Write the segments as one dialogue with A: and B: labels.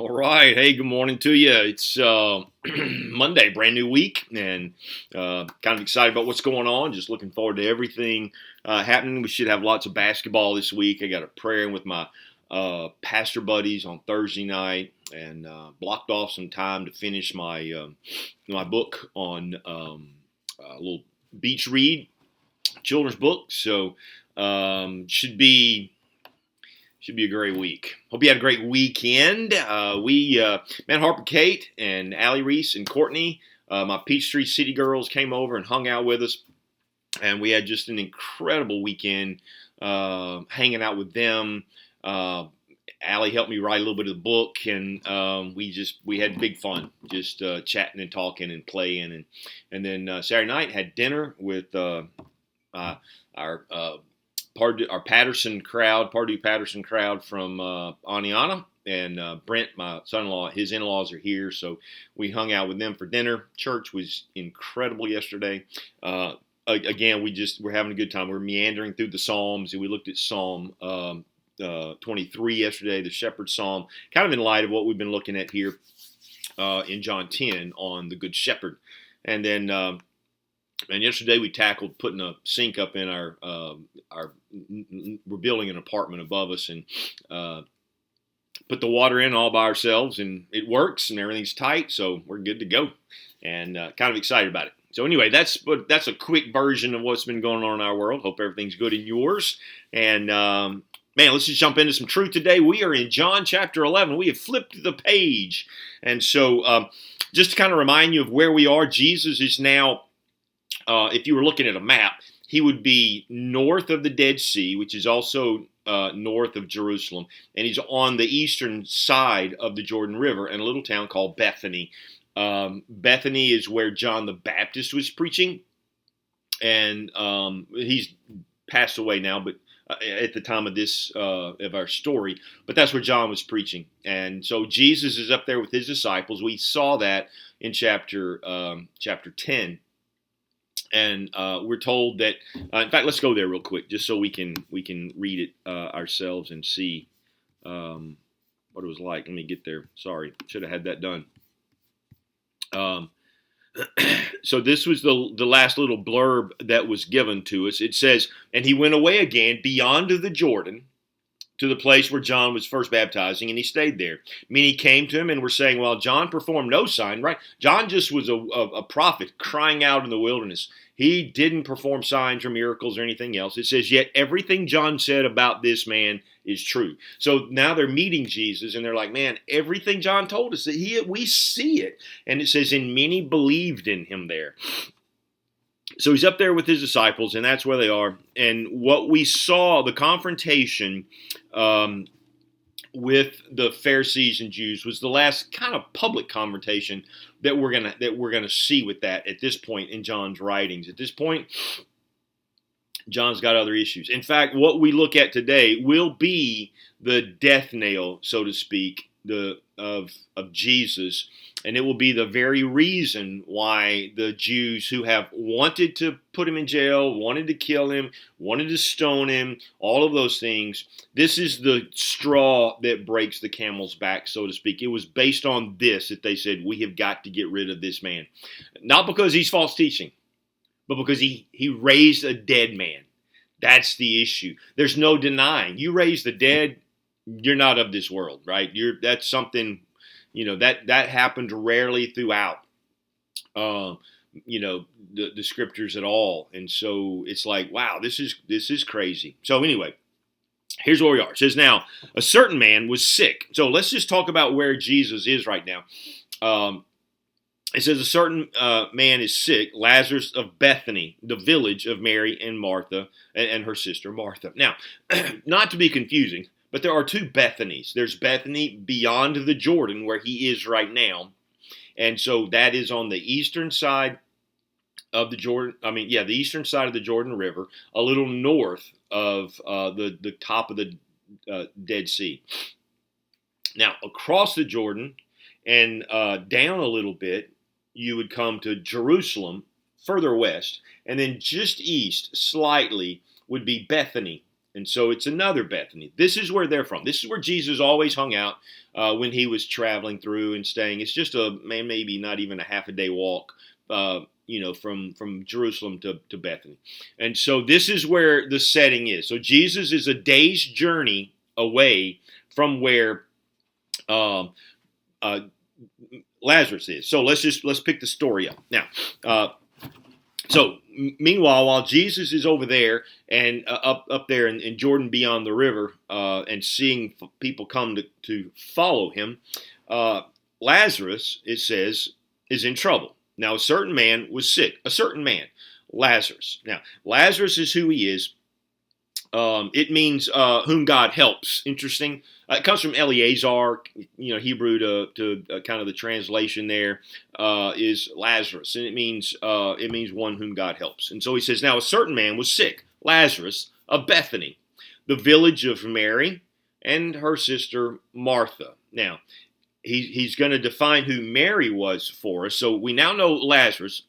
A: All right. Hey, good morning to you. It's Monday, brand new week, and kind of excited about what's going on. Just looking forward to everything happening. We should have lots of basketball this week. I got a prayer with my pastor buddies on Thursday night, and blocked off some time to finish my book on a little beach read, children's book. So should be a great week. Hope you had a great weekend. Man, Harper Kate and Allie Reese and Courtney, my Peachtree City girls, came over and hung out with us. And we had just an incredible weekend hanging out with them. Allie helped me write a little bit of the book, and we had big fun, just chatting and talking and playing. And then Saturday night had dinner with our Patterson crowd, Pardue Patterson crowd from Aniana, and Brent, my son-in-law, his in-laws are here, so we hung out with them for dinner. Church was incredible yesterday. Again, we're having a good time. We're meandering through the Psalms, and we looked at Psalm 23 yesterday, the Shepherd's Psalm, kind of in light of what we've been looking at here in John 10 on the Good Shepherd. And then and yesterday we tackled putting a sink up in we're building an apartment above us, and put the water in all by ourselves, and it works and everything's tight, so we're good to go, and kind of excited about it. So anyway, that's a quick version of what's been going on in our world. Hope everything's good in yours. And man, let's just jump into some truth today. We are in John chapter 11. We have flipped the page, and so just to kind of remind you of where we are, Jesus is now, if you were looking at a map, he would be north of the Dead Sea, which is also north of Jerusalem, and he's on the eastern side of the Jordan River in a little town called Bethany. Bethany is where John the Baptist was preaching, and he's passed away now, but at the time of this of our story, but that's where John was preaching. And so Jesus is up there with his disciples. We saw that in chapter 10. And we're told that, in fact, let's go there real quick, just so we can read it ourselves and see what it was like. Let me get there. Sorry, should have had that done. So this was the last little blurb that was given to us. It says, "And he went away again beyond the Jordan, to the place where John was first baptizing, and he stayed there. Many came to him and were saying, well, John performed no sign," right? John just was a prophet crying out in the wilderness. He didn't perform signs or miracles or anything else. It says, "Yet everything John said about this man is true." So now they're meeting Jesus, and they're like, man, everything John told us, we see it. And it says, "And many believed in him there." So he's up there with his disciples, and that's where they are. And what we saw, the confrontation with the Pharisees and Jews, was the last kind of public confrontation that we're gonna see with that at this point in John's writings. At this point, John's got other issues. In fact, what we look at today will be the death nail, so to speak, of Jesus, and it will be the very reason why the Jews who have wanted to put him in jail, wanted to kill him, wanted to stone him, all of those things, this is the straw that breaks the camel's back, so to speak. It was based on this that they said, we have got to get rid of this man. Not because he's false teaching, but because he raised a dead man. That's the issue. There's no denying. You raise the dead, you're not of this world, right? That's something, that happened rarely throughout, the scriptures at all. And so it's like, wow, this is crazy. So anyway, here's where we are. It says, now, a certain man was sick. So let's just talk about where Jesus is right now. It says a certain man is sick, Lazarus of Bethany, the village of Mary and Martha and her sister Martha. Now, not to be confusing, but there are two Bethanys. There's Bethany beyond the Jordan, where he is right now. And so that is on the eastern side of the Jordan. The eastern side of the Jordan River, a little north of the top of the Dead Sea. Now, across the Jordan and down a little bit, you would come to Jerusalem, further west. And then just east, slightly, would be Bethany. And so it's another Bethany. This is where they're from. This is where Jesus always hung out when he was traveling through and staying. It's just maybe not even a half a day walk, from Jerusalem to Bethany. And so this is where the setting is. So Jesus is a day's journey away from where Lazarus is. So let's pick the story up now. So meanwhile, while Jesus is over there and up there in Jordan beyond the river and seeing people come to follow him, Lazarus, it says, is in trouble. Now, a certain man was sick. A certain man, Lazarus. Now, Lazarus is who he is. It means whom God helps. Interesting. It comes from Eleazar, Hebrew to kind of the translation there is Lazarus, and it means one whom God helps. And so he says, now a certain man was sick, Lazarus of Bethany, the village of Mary and her sister Martha. Now he's going to define who Mary was for us. So we now know Lazarus.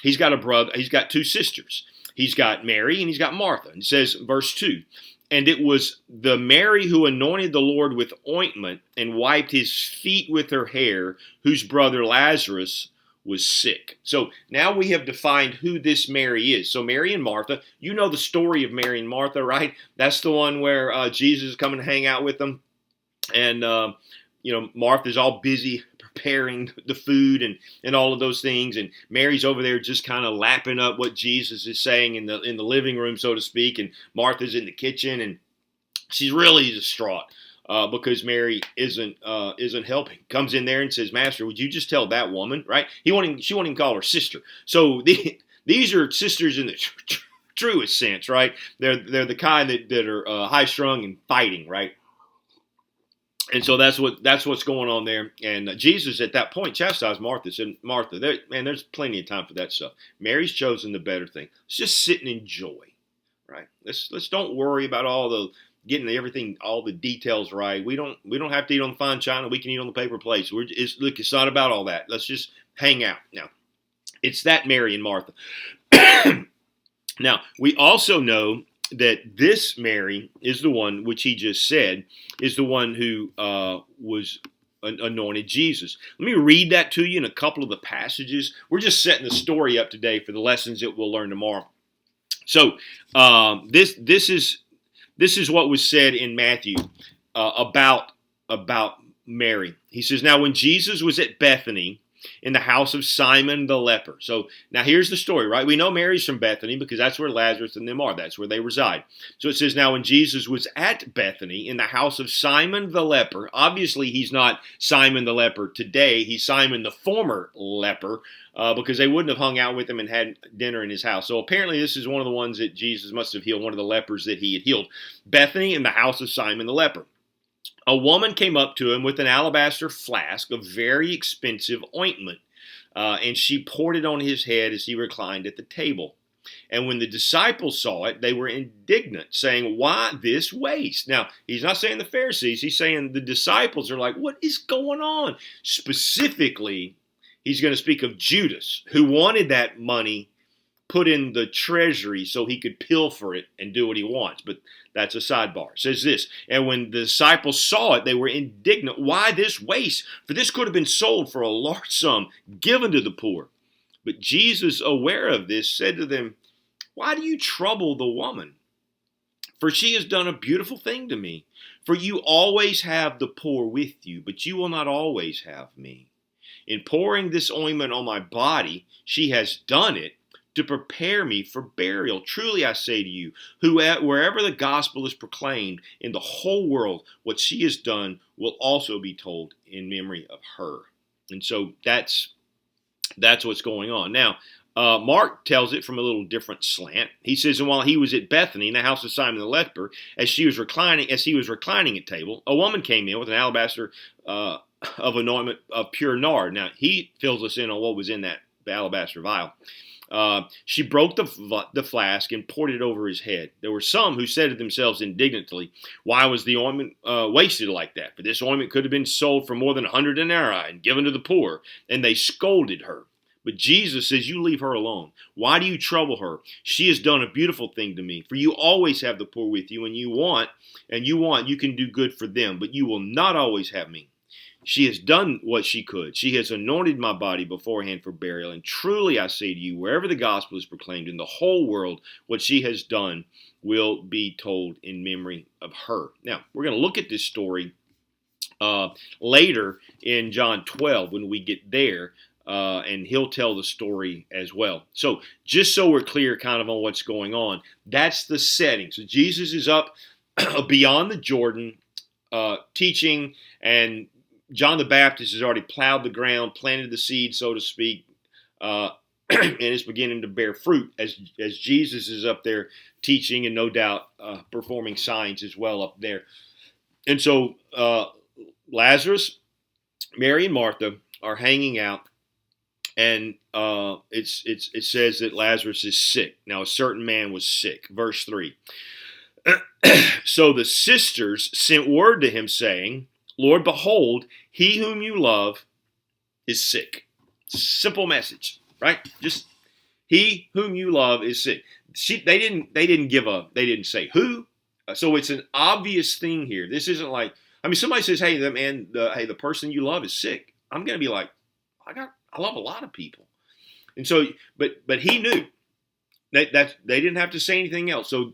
A: He's got a brother. He's got two sisters. He's got Mary and he's got Martha. And it says, verse 2, and it was the Mary who anointed the Lord with ointment and wiped his feet with her hair, whose brother Lazarus was sick. So now we have defined who this Mary is. So Mary and Martha, you know the story of Mary and Martha, right? That's the one where Jesus is coming to hang out with them. And, Martha's all busy preparing the food and all of those things, and Mary's over there just kind of lapping up what Jesus is saying in the living room, so to speak, and Martha's in the kitchen, and she's really distraught because Mary isn't helping. Comes in there and says, "Master, would you just tell that woman?" Right? She won't even call her sister. So these are sisters in the truest sense, right? They're the kind that are high strung and fighting, right? And so that's what's going on there. And Jesus at that point chastised Martha. Said, Martha, there's plenty of time for that stuff. Mary's chosen the better thing. Let's just sit and enjoy, right? Let's don't worry about getting everything, all the details right. We don't have to eat on the fine china. We can eat on the paper plates. It's not about all that. Let's just hang out. Now, it's that Mary and Martha. Now, we also know that this Mary is the one, which he just said, is the one who was anointed Jesus. Let me read that to you in a couple of the passages. We're just setting the story up today for the lessons that we'll learn tomorrow. So this is what was said in Matthew about Mary. He says, now when Jesus was at Bethany, in the house of Simon the leper. So now here's the story, right? We know Mary's from Bethany because that's where Lazarus and them are. That's where they reside. So it says, now when Jesus was at Bethany in the house of Simon the leper, obviously he's not Simon the leper today. He's Simon the former leper because they wouldn't have hung out with him and had dinner in his house. So apparently this is one of the ones that Jesus must have healed, one of the lepers that he had healed. Bethany in the house of Simon the leper. A woman came up to him with an alabaster flask of very expensive ointment, and she poured it on his head as he reclined at the table. And when the disciples saw it, they were indignant, saying, why this waste? Now, he's not saying the Pharisees. He's saying the disciples are like, what is going on? Specifically, he's going to speak of Judas, who wanted that money put in the treasury so he could pilfer it and do what he wants. But that's a sidebar. It says this, and when the disciples saw it, they were indignant. Why this waste? For this could have been sold for a large sum, given to the poor. But Jesus, aware of this, said to them, why do you trouble the woman? For she has done a beautiful thing to me. For you always have the poor with you, but you will not always have me. In pouring this ointment on my body, she has done it to prepare me for burial. Truly I say to you, wherever the gospel is proclaimed in the whole world, what she has done will also be told in memory of her. And so that's what's going on. Now, Mark tells it from a little different slant. He says, and while he was at Bethany in the house of Simon the leper, as he was reclining at table, a woman came in with an alabaster of anointment of pure nard. Now, he fills us in on what was in that alabaster vial. She broke the flask and poured it over his head. There were some who said to themselves indignantly, why was the ointment wasted like that? For this ointment could have been sold for more than 100 denarii and given to the poor. And they scolded her. But Jesus says, you leave her alone. Why do you trouble her? She has done a beautiful thing to me. For you always have the poor with you, and you can do good for them, but you will not always have me. She has done what she could. She has anointed my body beforehand for burial. And truly I say to you, wherever the gospel is proclaimed in the whole world, what she has done will be told in memory of her. Now, we're going to look at this story later in John 12 when we get there. And he'll tell the story as well. So just so we're clear kind of on what's going on, that's the setting. So Jesus is up beyond the Jordan teaching, and John the Baptist has already plowed the ground, planted the seed, so to speak, and it's beginning to bear fruit as Jesus is up there teaching and no doubt performing signs as well up there. And so Lazarus, Mary, and Martha are hanging out, and it says that Lazarus is sick. Now, a certain man was sick. Verse 3. So the sisters sent word to him, saying, Lord, behold, he whom you love is sick. Simple message, right? Just he whom you love is sick. They didn't say who. So it's an obvious thing here. This isn't like, somebody says, hey, the person you love is sick. I'm going to be like, I love a lot of people. And so, but he knew that they didn't have to say anything else. So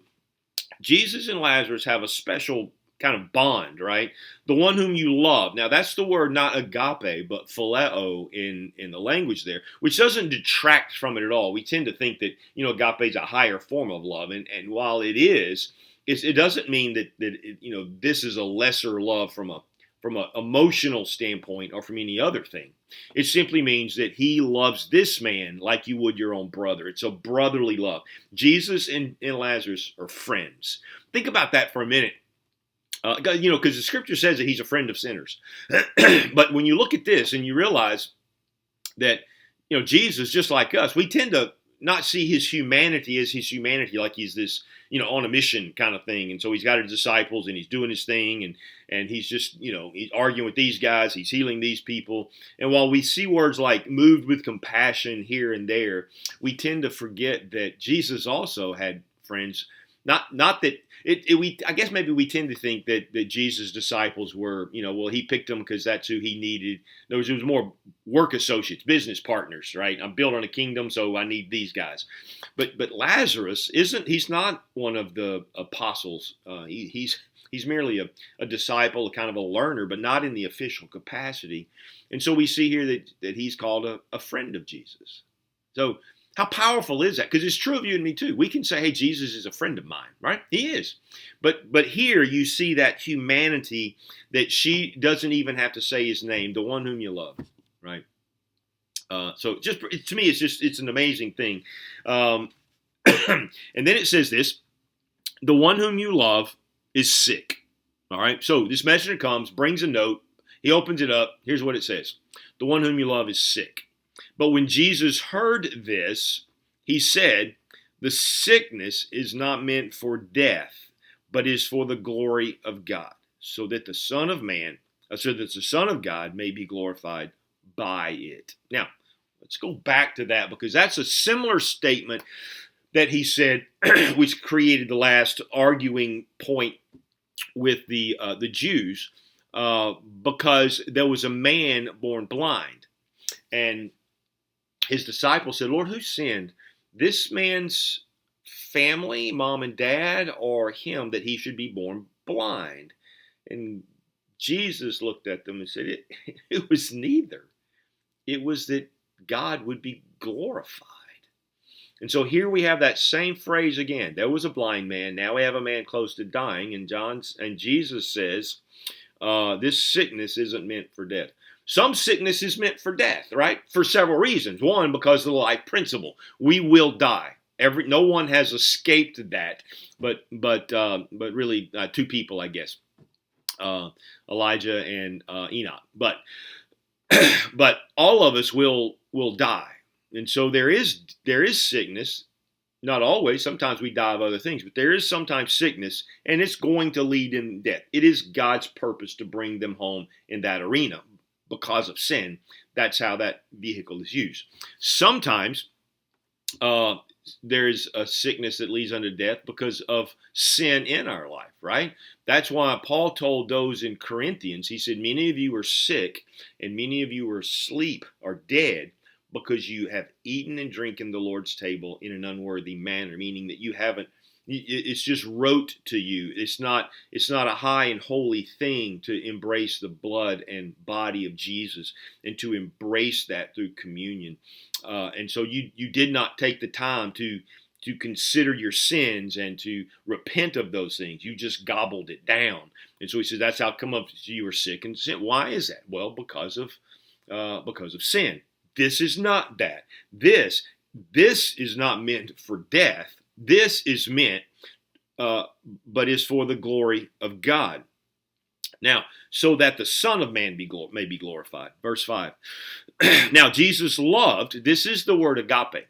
A: Jesus and Lazarus have a special kind of bond, right? The one whom you love. Now that's the word not agape, but phileo in the language there, which doesn't detract from it at all. We tend to think that, agape is a higher form of love. And while it is, it doesn't mean that this is a lesser love from an emotional standpoint or from any other thing. It simply means that he loves this man like you would your own brother. It's a brotherly love. Jesus and Lazarus are friends. Think about that for a minute. Because the scripture says that he's a friend of sinners. But when you look at this and you realize that, Jesus, just like us, we tend to not see his humanity as his humanity, like he's this, on a mission kind of thing. And so he's got his disciples and he's doing his thing and he's just, he's arguing with these guys, he's healing these people. And while we see words like moved with compassion here and there, we tend to forget that Jesus also had friends. Not that I guess maybe we tend to think that Jesus' disciples were, he picked them because that's who he needed. It was more work associates, business partners, right? I'm building a kingdom, so I need these guys. But Lazarus he's not one of the apostles. He's merely a disciple, a kind of a learner, but not in the official capacity. And so we see here that he's called a friend of Jesus. So how powerful is that? Because it's true of you and me too. We can say, hey, Jesus is a friend of mine, right? He is. But here you see that humanity that she doesn't even have to say his name, the one whom you love, right? So just to me, it's an amazing thing. And then it says this, the one whom you love is sick. All right. So this messenger comes, brings a note. He opens it up. Here's what it says. The one whom you love is sick. But when Jesus heard this, he said, the sickness is not meant for death, but is for the glory of God, so that the Son of God may be glorified by it. Now, let's go back to that because that's a similar statement that he said, which created the last arguing point with the Jews, because there was a man born blind, and his disciples said, Lord, who sinned? This man's family, mom and dad, or him that he should be born blind? And Jesus looked at them and said, it was neither. It was that God would be glorified. And so here we have that same phrase again. There was a blind man. Now we have a man close to dying. And Jesus says, this sickness isn't meant for death. Some sickness is meant for death, right? For several reasons. One, because of the life principle. We will die. No one has escaped that, but really two people, I guess, Elijah and Enoch. But all of us will die, and so there is sickness. Not always. Sometimes we die of other things, but there is sometimes sickness, and it's going to lead in death. It is God's purpose to bring them home in that arena. because of sin. That's how that vehicle is used. Sometimes there's a sickness that leads unto death because of sin in our life, right? That's why Paul told those in Corinthians, he said, many of you are sick and many of you are asleep or dead because you have eaten and drinking the Lord's table in an unworthy manner, meaning that you haven't, it's just rote to you. It's not a high and holy thing to embrace the blood and body of Jesus and to embrace that through communion. And so you did not take the time to consider your sins and to repent of those things. You just gobbled it down. And so he says, that's how come up you were sick and sin. Why is that? Well, because of sin. This is not that. This is not meant for death. This is meant, but is for the glory of God. Now, so that the Son of Man may be glorified. Verse 5. Now, Jesus loved, this is the word agape.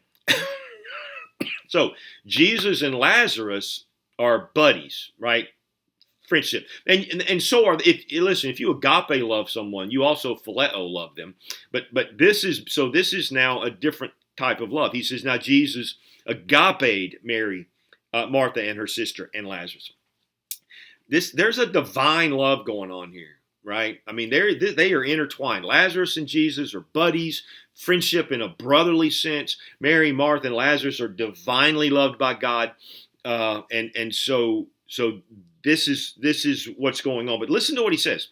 A: So, Jesus and Lazarus are buddies, right? Friendship. And so are, if you agape love someone, you also phileo love them. But this is now a different type of love. He says, now Jesus agape'd Mary, Martha and her sister and Lazarus. There's a divine love going on here, right? I mean, they are intertwined. Lazarus and Jesus are buddies, friendship in a brotherly sense. Mary, Martha, and Lazarus are divinely loved by God, and so this is what's going on. But listen to what he says.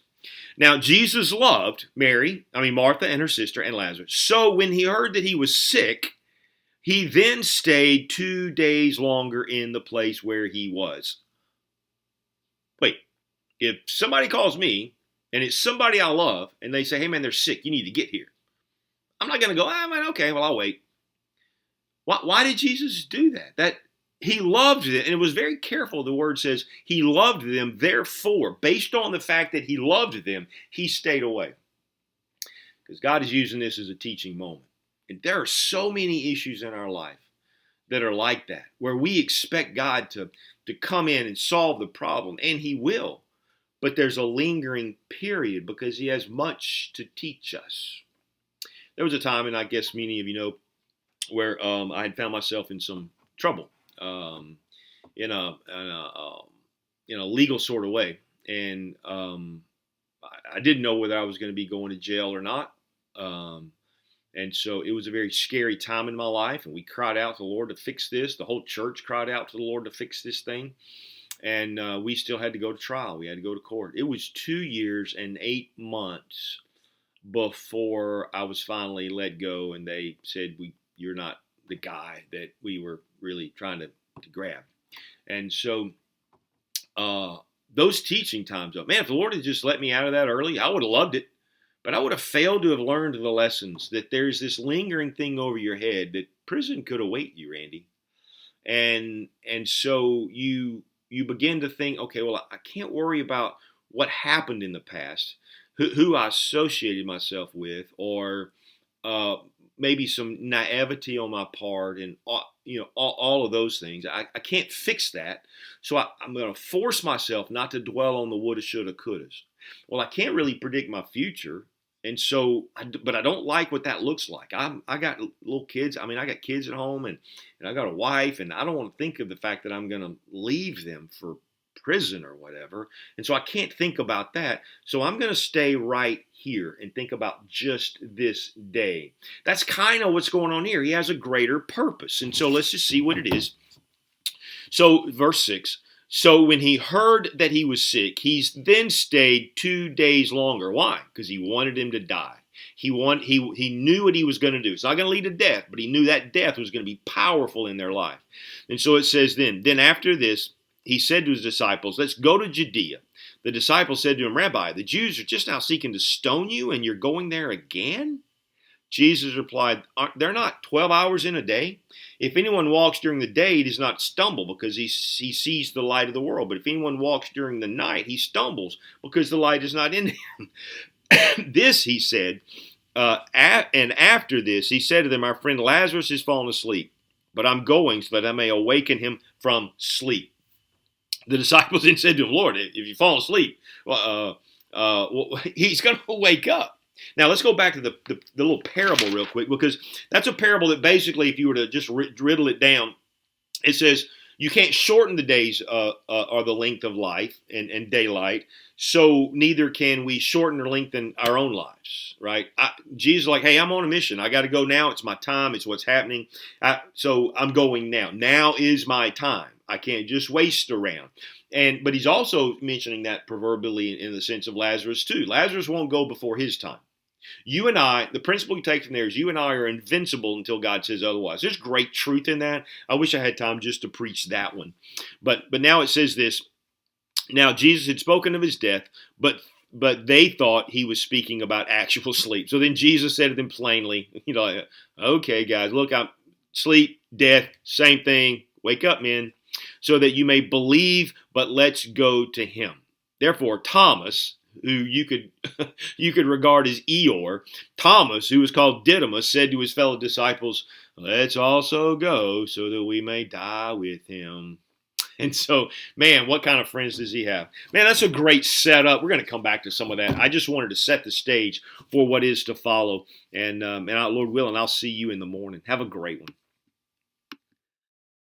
A: Now, Jesus loved Martha and her sister and Lazarus. So when he heard that he was sick, he then stayed 2 days longer in the place where he was. Wait, if somebody calls me and it's somebody I love and they say, hey man, they're sick, you need to get here. I'm not going to go, man, okay, well, I'll wait. Why did Jesus do that? That he loved them, and it was very careful. The word says he loved them. Therefore, based on the fact that he loved them, he stayed away. Because God is using this as a teaching moment. And there are so many issues in our life that are like that, where we expect God to come in and solve the problem, and he will. But there's a lingering period because he has much to teach us. There was a time, and I guess many of you know, where I had found myself in some trouble. In a legal sort of way, and I didn't know whether I was going to be going to jail or not, and so it was a very scary time in my life. And we cried out to the Lord to fix this. The whole church cried out to the Lord to fix this thing, and we still had to go to trial. We had to go to court. It was 2 years and 8 months before I was finally let go, and they said, "You're not the guy that we were really trying to grab." And so those teaching times up, man, if the Lord had just let me out of that early, I would have loved it. But I would have failed to have learned the lessons that there's this lingering thing over your head that prison could await you, Randy. And so you begin to think, okay, well, I can't worry about what happened in the past, who I associated myself with, or maybe some naivety on my part, and all of those things. I can't fix that, so I'm going to force myself not to dwell on the woulda, shoulda, couldas. Well, I can't really predict my future, and so, but I don't like what that looks like. I got little kids. I mean, I got kids at home, and I got a wife, and I don't want to think of the fact that I'm going to leave them for prison or whatever. And so I can't think about that. So I'm going to stay right here and think about just this day. That's kind of what's going on here. He has a greater purpose. And so let's just see what it is. So verse 6. So when he heard that he was sick, he then stayed 2 days longer. Why? Because he wanted him to die. He knew what he was going to do. It's not going to lead to death, but he knew that death was going to be powerful in their life. And so it says then after this, he said to his disciples, let's go to Judea. The disciples said to him, Rabbi, the Jews are just now seeking to stone you, and you're going there again? Jesus replied, they're not 12 hours in a day? If anyone walks during the day, he does not stumble because he sees the light of the world. But if anyone walks during the night, he stumbles because the light is not in him. This, he said, and after this, he said to them, our friend Lazarus has fallen asleep, but I'm going so that I may awaken him from sleep. The disciples then said to him, Lord, if you fall asleep, he's going to wake up. Now let's go back to the little parable real quick, because that's a parable that basically, if you were to just riddle it down, it says you can't shorten the days or the length of life and daylight, so neither can we shorten or lengthen our own lives, right? Jesus is like, hey, I'm on a mission. I got to go now. It's my time. It's what's happening. So I'm going now. Now is my time. I can't just waste around. But he's also mentioning that proverbially in the sense of Lazarus too. Lazarus won't go before his time. You and I, the principle you take from there is you and I are invincible until God says otherwise. There's great truth in that. I wish I had time just to preach that one. But now it says this. Now Jesus had spoken of his death, but they thought he was speaking about actual sleep. So then Jesus said to them plainly, okay, guys, look, I'm sleep, death, same thing. Wake up, men, so that you may believe, but let's go to him. Therefore, Thomas, who you could regard as Eeyore, Thomas, who was called Didymus, said to his fellow disciples, let's also go so that we may die with him. And so, man, what kind of friends does he have? Man, that's a great setup. We're going to come back to some of that. I just wanted to set the stage for what is to follow. And Lord willing, I'll see you in the morning. Have a great one.